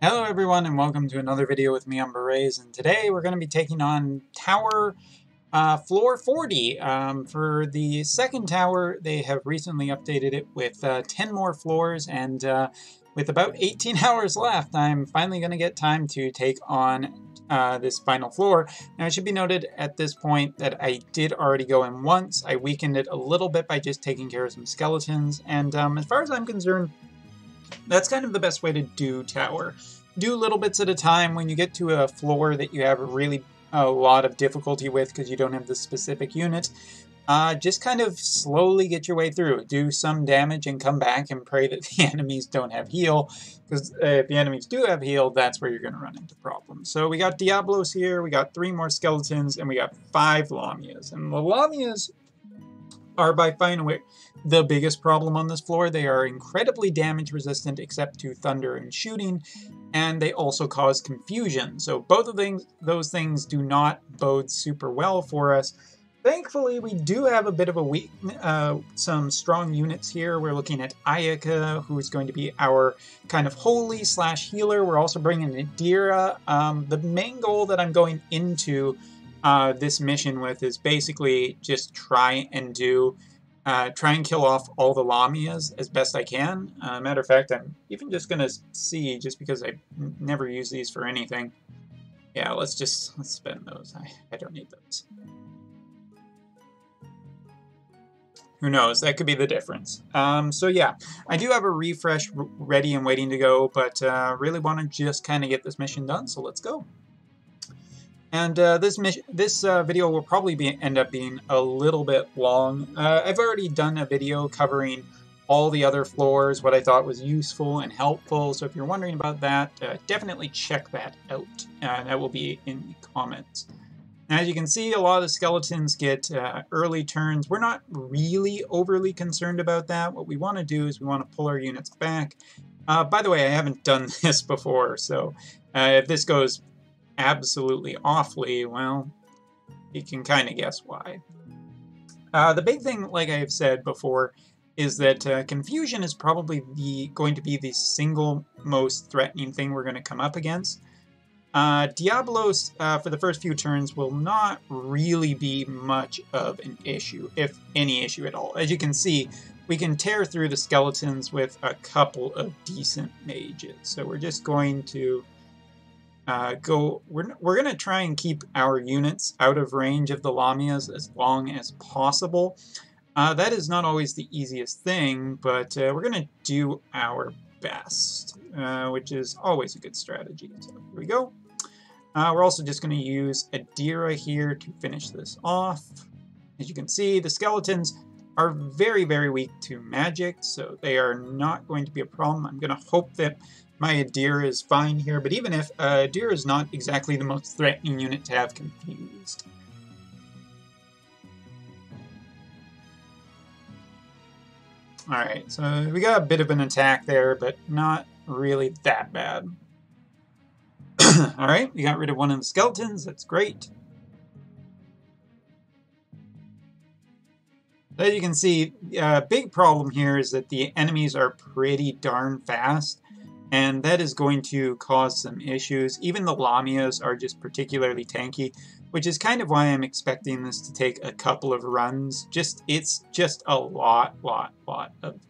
Hello everyone and welcome to another video with me on Berets, and today we're going to be taking on Tower Floor 40. For the second tower, they have recently updated it with 10 more floors, and with about 18 hours left, I'm finally going to get time to take on this final floor. Now it should be noted at this point that I did already go in once. I weakened it a little bit by just taking care of some skeletons, and as far as I'm concerned, that's kind of the best way to do tower. Do little bits at a time. When you get to a floor that you have a lot of difficulty with because you don't have the specific unit, just kind of slowly get your way through. Do some damage and come back and pray that the enemies don't have heal, because if the enemies do have heal, that's where you're going to run into problems. So we got Diablos here, we got 3 more skeletons, and we got 5 Lamias. And the Lamias are by far and away the biggest problem on this floor. They are incredibly damage resistant except to thunder and shooting, and they also cause confusion. So both of those things do not bode super well for us. Thankfully, we do have a bit of some strong units here. We're looking at Ayaka, who's going to be our kind of holy / healer. We're also bringing Adira. The main goal that I'm going into this mission with is basically just try and kill off all the Lamias as best I can. Matter of fact, I'm even just going to see, just because I never use these for anything. Yeah, let's spend those. I don't need those. Who knows? That could be the difference. So yeah, I do have a refresh ready and waiting to go, but really want to just kind of get this mission done, so let's go. And this video will probably end up being a little bit long. I've already done a video covering all the other floors, what I thought was useful and helpful, so if you're wondering about that, definitely check that out. That will be in the comments. Now, as you can see, a lot of the skeletons get early turns. We're not really overly concerned about that. What we want to do is we want to pull our units back. By the way, I haven't done this before, so if this goes absolutely awfully, well, you can kind of guess why. The big thing, like I've said before, is that confusion is probably going to be the single most threatening thing we're going to come up against. Diablos, for the first few turns, will not really be much of an issue, if any issue at all. As you can see, we can tear through the skeletons with a couple of decent mages. So we're just going to we're going to try and keep our units out of range of the Lamias as long as possible. That is not always the easiest thing, but we're going to do our best, which is always a good strategy. So here we go. We're also just going to use Adira here to finish this off. As you can see, the skeletons are very, very weak to magic, so they are not going to be a problem. I'm going to hope that my Adira is fine here, but even if Adira is not exactly the most threatening unit to have confused. Alright, so we got a bit of an attack there, but not really that bad. Alright, we got rid of one of the skeletons, that's great. As you can see, a big problem here is that the enemies are pretty darn fast, and that is going to cause some issues. Even the Lamias are just particularly tanky, which is kind of why I'm expecting this to take a couple of runs. It's just a lot of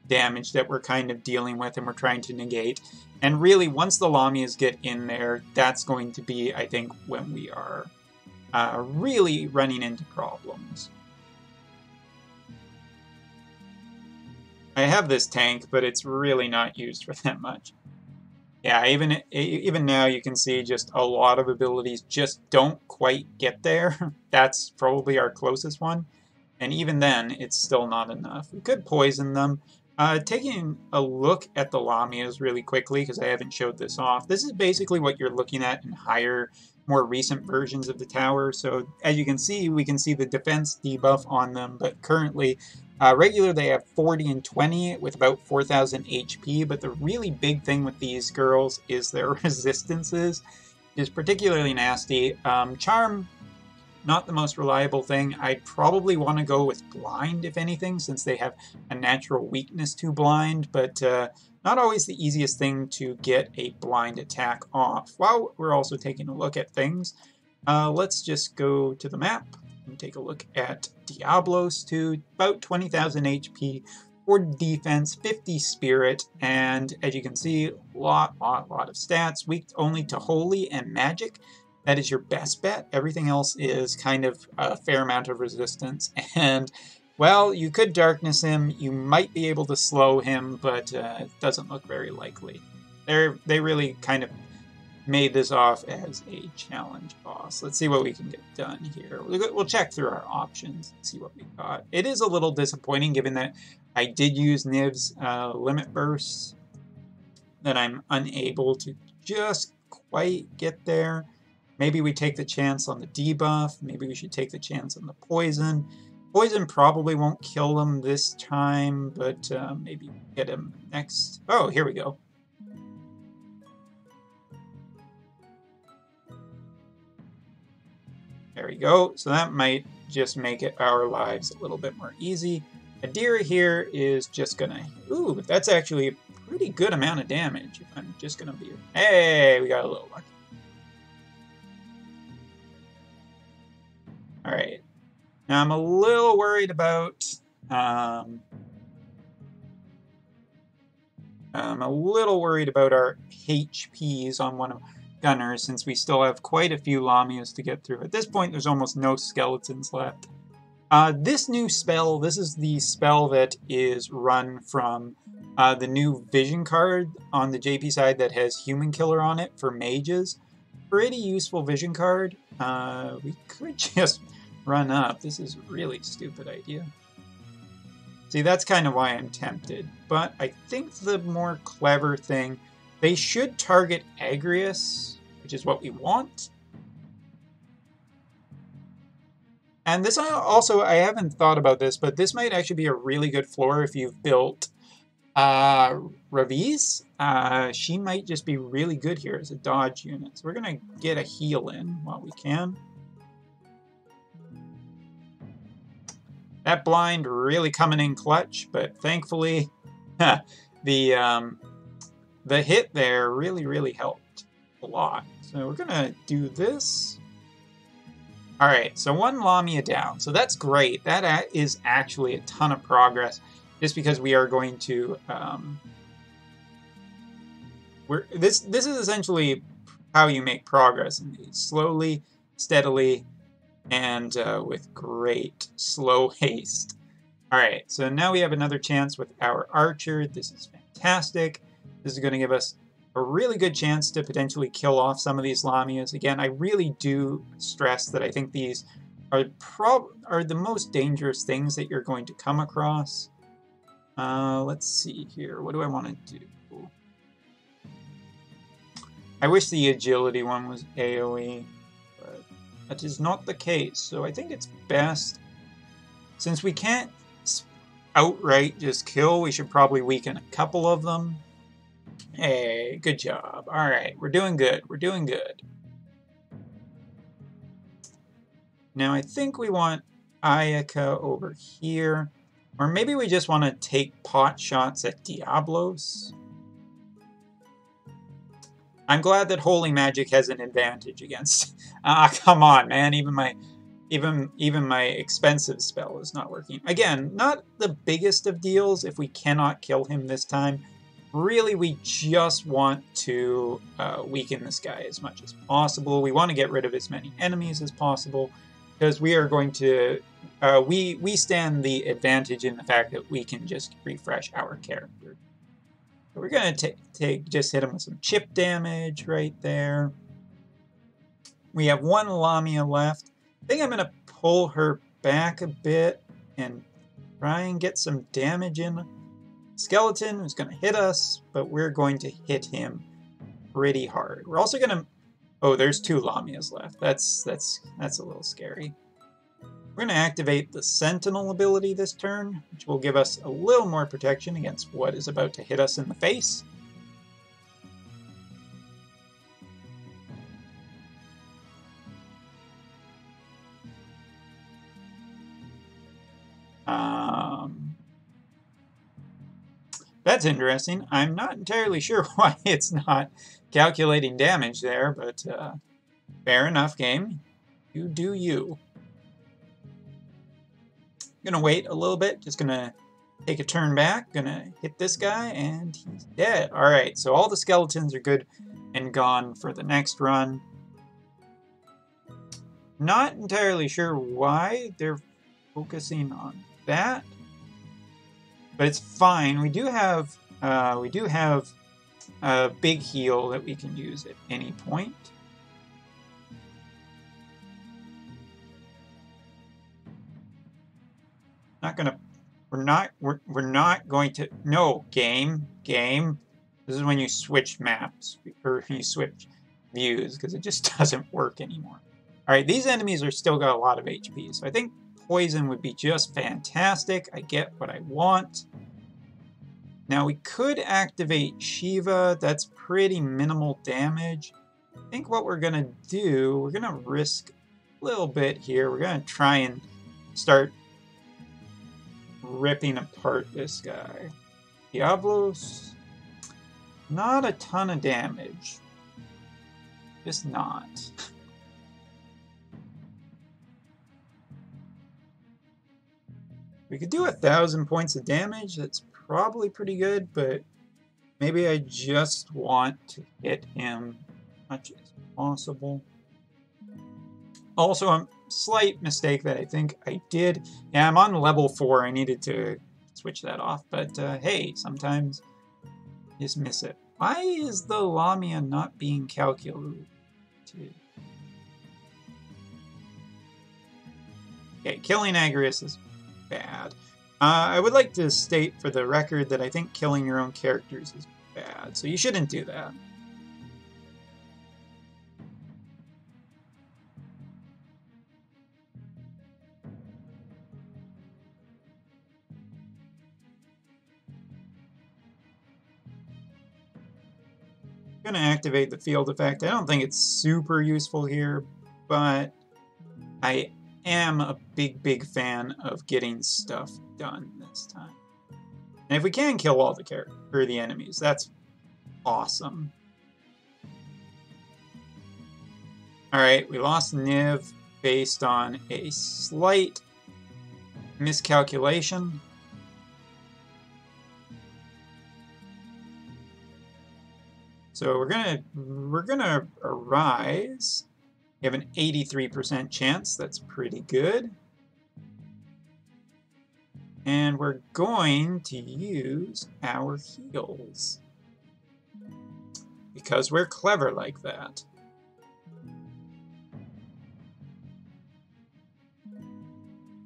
damage that we're kind of dealing with and we're trying to negate. And really, once the Lamias get in there, that's going to be, I think, when we are really running into problems. I have this tank, but it's really not used for that much. Yeah, even now you can see just a lot of abilities just don't quite get there. That's probably our closest one. And even then, it's still not enough. We could poison them. Taking a look at the Lamias really quickly, because I haven't showed this off. This is basically what you're looking at in higher, more recent versions of the tower. So as you can see, we can see the defense debuff on them, but currently, regular they have 40 and 20 with about 4,000 HP, but the really big thing with these girls is their resistances is particularly nasty. Charm not the most reliable thing. I'd probably want to go with blind, if anything, since they have a natural weakness to blind, but not always the easiest thing to get a blind attack off. While we're also taking a look at things, let's just go to the map and take a look at Diablos 2, about 20,000 HP, 40 defense, 50 spirit, and as you can see, lot of stats, weak only to holy and magic. That is your best bet. Everything else is kind of a fair amount of resistance, and well, you could darkness him, you might be able to slow him, but it doesn't look very likely. They really kind of made this off as a challenge boss. Let's see what we can get done here. We'll check through our options and see what we got. It is a little disappointing given that I did use Niv's limit bursts, that I'm unable to just quite get there. Maybe we take the chance on the debuff. Maybe we should take the chance on the poison. Poison probably won't kill him this time, but maybe get him next. Oh, here we go. There we go. So that might just make it our lives a little bit more easy. Adira here is just gonna... Ooh, that's actually a pretty good amount of damage. If I'm just gonna be... Hey, we got a little lucky. Alright. Now I'm a little worried about... I'm a little worried about our HPs on one of Gunners, since we still have quite a few Lamias to get through. At this point, there's almost no skeletons left. This new spell, this is the spell that is run from the new vision card on the JP side that has Human Killer on it for mages. Pretty useful vision card. We could just run up. This is a really stupid idea. See, that's kind of why I'm tempted. But I think the more clever thing, they should target Agrius, which is what we want. And this also, I haven't thought about this, but this might actually be a really good floor if you've built Raviz. She might just be really good here as a dodge unit. So we're going to get a heal in while we can. That blind really coming in clutch, but thankfully the hit there really helped a lot. So we're going to do this. Alright, so one Lamia down. So that's great. That is actually a ton of progress, just because we are going to... This is essentially how you make progress in these. Slowly, steadily, and with great slow haste. Alright, so now we have another chance with our archer. This is fantastic. This is going to give us a really good chance to potentially kill off some of these Lamias. Again, I really do stress that I think these are the most dangerous things that you're going to come across. Let's see here. What do I want to do? I wish the agility one was AoE, but that is not the case. So I think it's best, since we can't outright just kill, we should probably weaken a couple of them. Hey, good job. Alright, we're doing good. We're doing good. Now I think we want Ayaka over here. Or maybe we just want to take pot shots at Diablos. I'm glad that Holy Magic has an advantage against... come on, man. Even my expensive spell is not working. Again, not the biggest of deals if we cannot kill him this time. Really, we just want to weaken this guy as much as possible. We want to get rid of as many enemies as possible, because we are going to... we stand the advantage in the fact that we can just refresh our character. So we're going to just hit him with some chip damage right there. We have one Lamia left. I think I'm going to pull her back a bit and try and get some damage in. Skeleton is going to hit us, but we're going to hit him pretty hard. We're also going to... Oh, there's two Lamias left. That's a little scary. We're going to activate the Sentinel ability this turn, which will give us a little more protection against what is about to hit us in the face. That's interesting. I'm not entirely sure why it's not calculating damage there, but fair enough, game. You do you. Gonna wait a little bit, just gonna take a turn back, gonna hit this guy, and he's dead. Alright, so all the skeletons are good and gone for the next run. Not entirely sure why they're focusing on that, but it's fine. We do have a big heal that we can use at any point. We're not going to. No, game. This is when you switch maps or you switch views because it just doesn't work anymore. All right, these enemies are still got a lot of HP, so I think poison would be just fantastic. I get what I want. Now we could activate Shiva. That's pretty minimal damage. I think what we're gonna do, we're gonna risk a little bit here. We're gonna try and start ripping apart this guy. Diablos, not a ton of damage. Just not. We could do 1,000 points of damage. That's probably pretty good, but maybe I just want to hit him as much as possible. Also, a slight mistake that I think I did. Yeah, I'm on level 4. I needed to switch that off, but hey, sometimes you just miss it. Why is the Lamia not being calculated? Okay, killing Agrius is bad. I would like to state for the record that I think killing your own characters is bad, so you shouldn't do that. I'm going to activate the field effect. I don't think it's super useful here, but I am a big fan of getting stuff done this time. And if we can kill all the enemies, that's awesome. Alright, we lost Niv based on a slight miscalculation. So we're gonna arise. We have an 83% chance. That's pretty good. And we're going to use our heals because we're clever like that.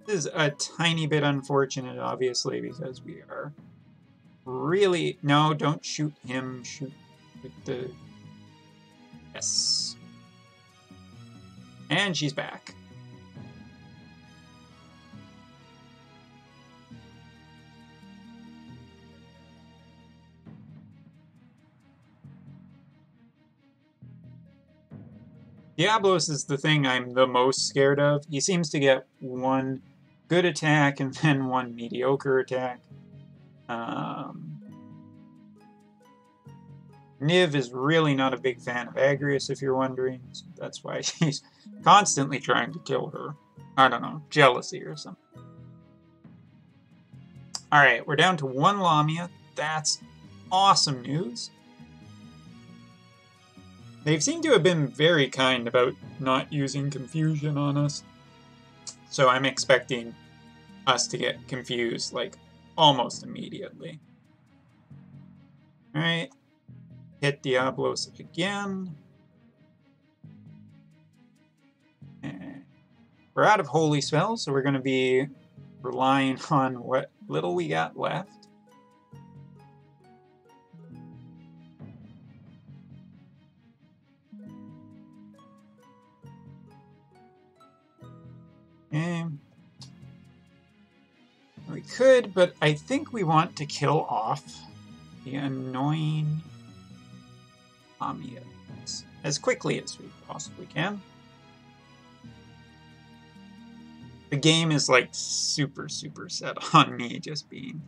This is a tiny bit unfortunate, obviously, because we are really... No, don't shoot him. Shoot with the... Yes. And she's back. Diablos is the thing I'm the most scared of. He seems to get one good attack and then one mediocre attack. Niv is really not a big fan of Agrius, if you're wondering. So that's why she's constantly trying to kill her. I don't know, jealousy or something. Alright, we're down to 1 Lamia. That's awesome news. They seem to have been very kind about not using confusion on us. So I'm expecting us to get confused, like, almost immediately. Alright. Hit Diablos again. And we're out of holy spells, so we're going to be relying on what little we got left. And we could, but I think we want to kill off the annoying Lamias as quickly as we possibly can. The game is like super set on me just being,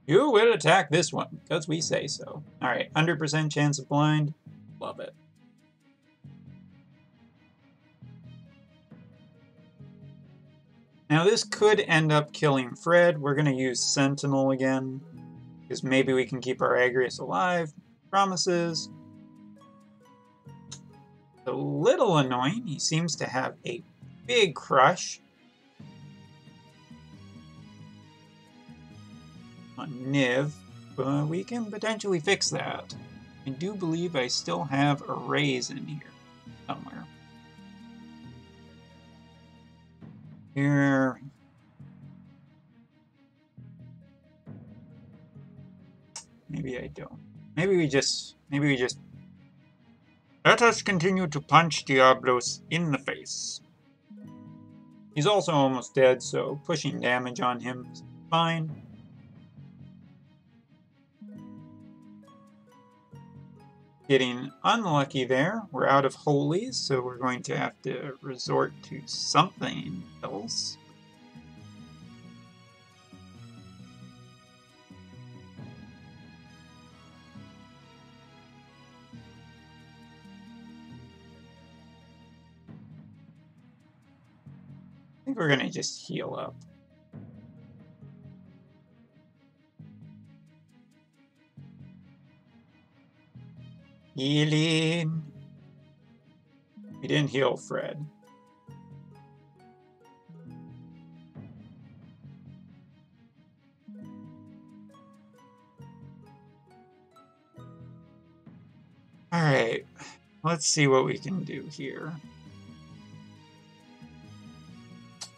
you will attack this one because we say so. Alright, 100% chance of blind. Love it. Now this could end up killing Fred. We're going to use Sentinel again, because maybe we can keep our Agrius alive. Promises. A little annoying. He seems to have a big crush on Niv, but we can potentially fix that. I do believe I still have a raise in here somewhere. Here. Maybe I don't. Maybe we just let us continue to punch Diablos in the face. He's also almost dead, so pushing damage on him is fine. Getting unlucky there. We're out of holies, so we're going to have to resort to something else. I think we're going to just heal up. Healing. We didn't heal Fred. Alright, let's see what we can do here.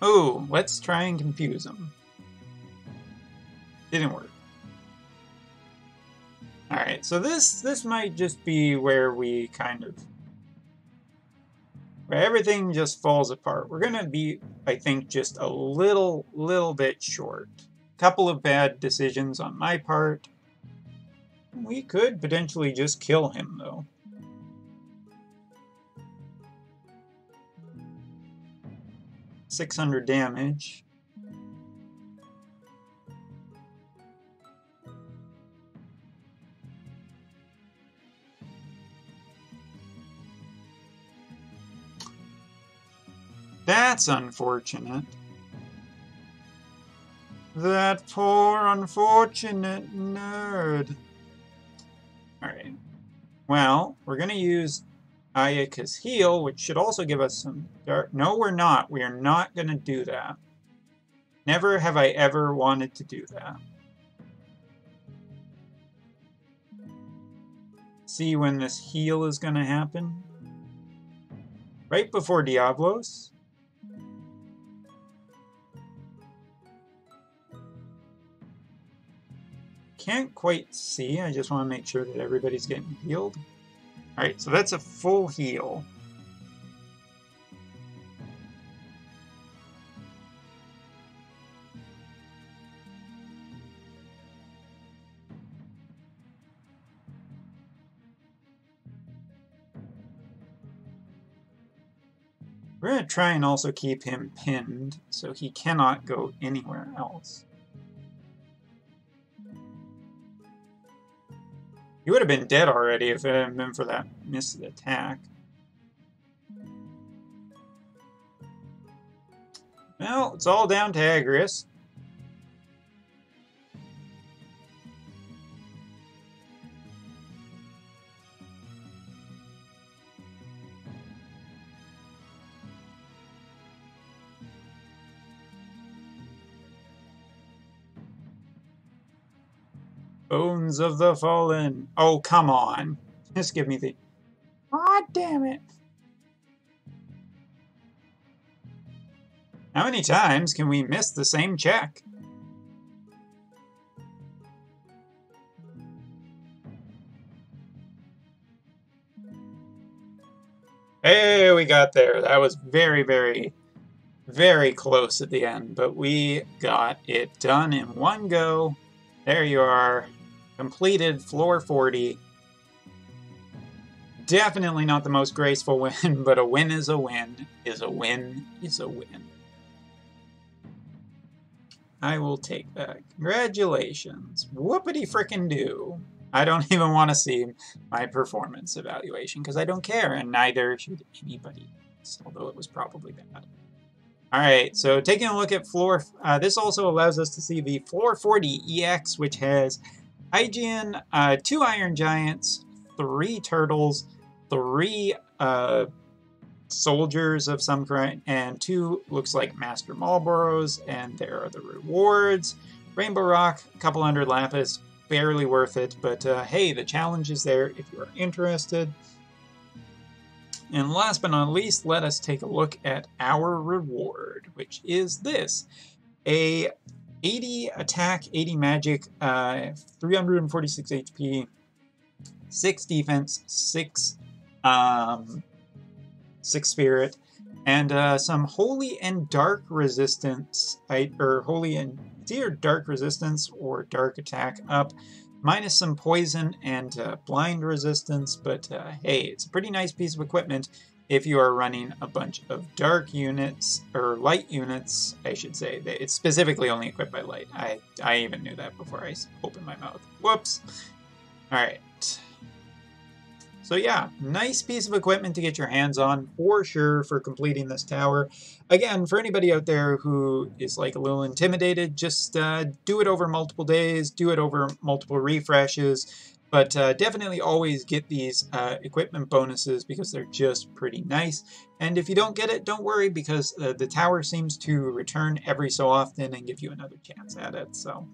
Oh, let's try and confuse him. Didn't work. Alright, so this might just be where we where everything just falls apart. We're gonna be, I think, just a little bit short. Couple of bad decisions on my part. We could potentially just kill him, though. $600 damage. That's unfortunate. That poor unfortunate nerd. Alright. Well, we're gonna use Ayaka's heal, which should also give us some dark... No, we're not. We are not gonna do that. Never have I ever wanted to do that. See when this heal is gonna happen. Right before Diablos. Can't quite see. I just want to make sure that everybody's getting healed. Alright, so that's a full heal. We're going to try and also keep him pinned so he cannot go anywhere else. He would have been dead already if it hadn't been for that missed attack. Well, it's all down to Agrius. Bones of the Fallen. Oh, come on. Just give me the... God damn it. How many times can we miss the same check? Hey, we got there. That was very close at the end, but we got it done in one go. There you are. Completed floor 40. Definitely not the most graceful win, but a win is a win, is a win, is a win. I will take that. Congratulations. Whoopity frickin' do. I don't even want to see my performance evaluation because I don't care, and neither should anybody else, although it was probably bad. Alright, so taking a look at floor, this also allows us to see the floor 40 EX, which has Hygiene, 2 Iron Giants, 3 Turtles, 3 soldiers of some kind, and 2 looks like Master Marlboros, and there are the rewards. Rainbow Rock, a couple hundred Lapis, barely worth it, but hey, the challenge is there if you are interested. And last but not least, let us take a look at our reward, which is this. A 80 attack, 80 magic, 346 HP, 6 defense, 6 spirit, and some holy and dark resistance, or holy and it's either dark resistance or dark attack up, minus some poison and blind resistance, but hey, it's a pretty nice piece of equipment if you are running a bunch of dark units, or light units, I should say. It's specifically only equipped by light. I even knew that before I opened my mouth. Whoops! Alright. So yeah, nice piece of equipment to get your hands on, for sure, for completing this tower. Again, for anybody out there who is like a little intimidated, just do it over multiple days, do it over multiple refreshes, but definitely always get these equipment bonuses because they're just pretty nice. And if you don't get it, don't worry, because the tower seems to return every so often and give you another chance at it. So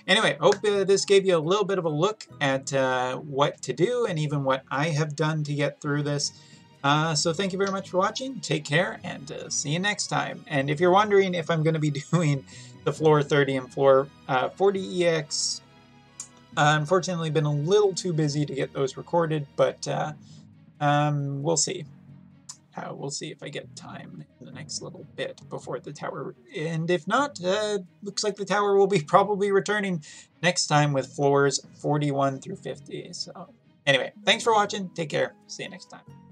anyway, hope this gave you a little bit of a look at what to do and even what I have done to get through this. So thank you very much for watching. Take care, and see you next time. And if you're wondering if I'm going to be doing the floor 30 and floor 40 EX, unfortunately been a little too busy to get those recorded, but we'll see. We'll see if I get time in the next little bit before the tower, and if not, looks like the tower will be probably returning next time with floors 41 through 50. So anyway, thanks for watching. Take care. See you next time.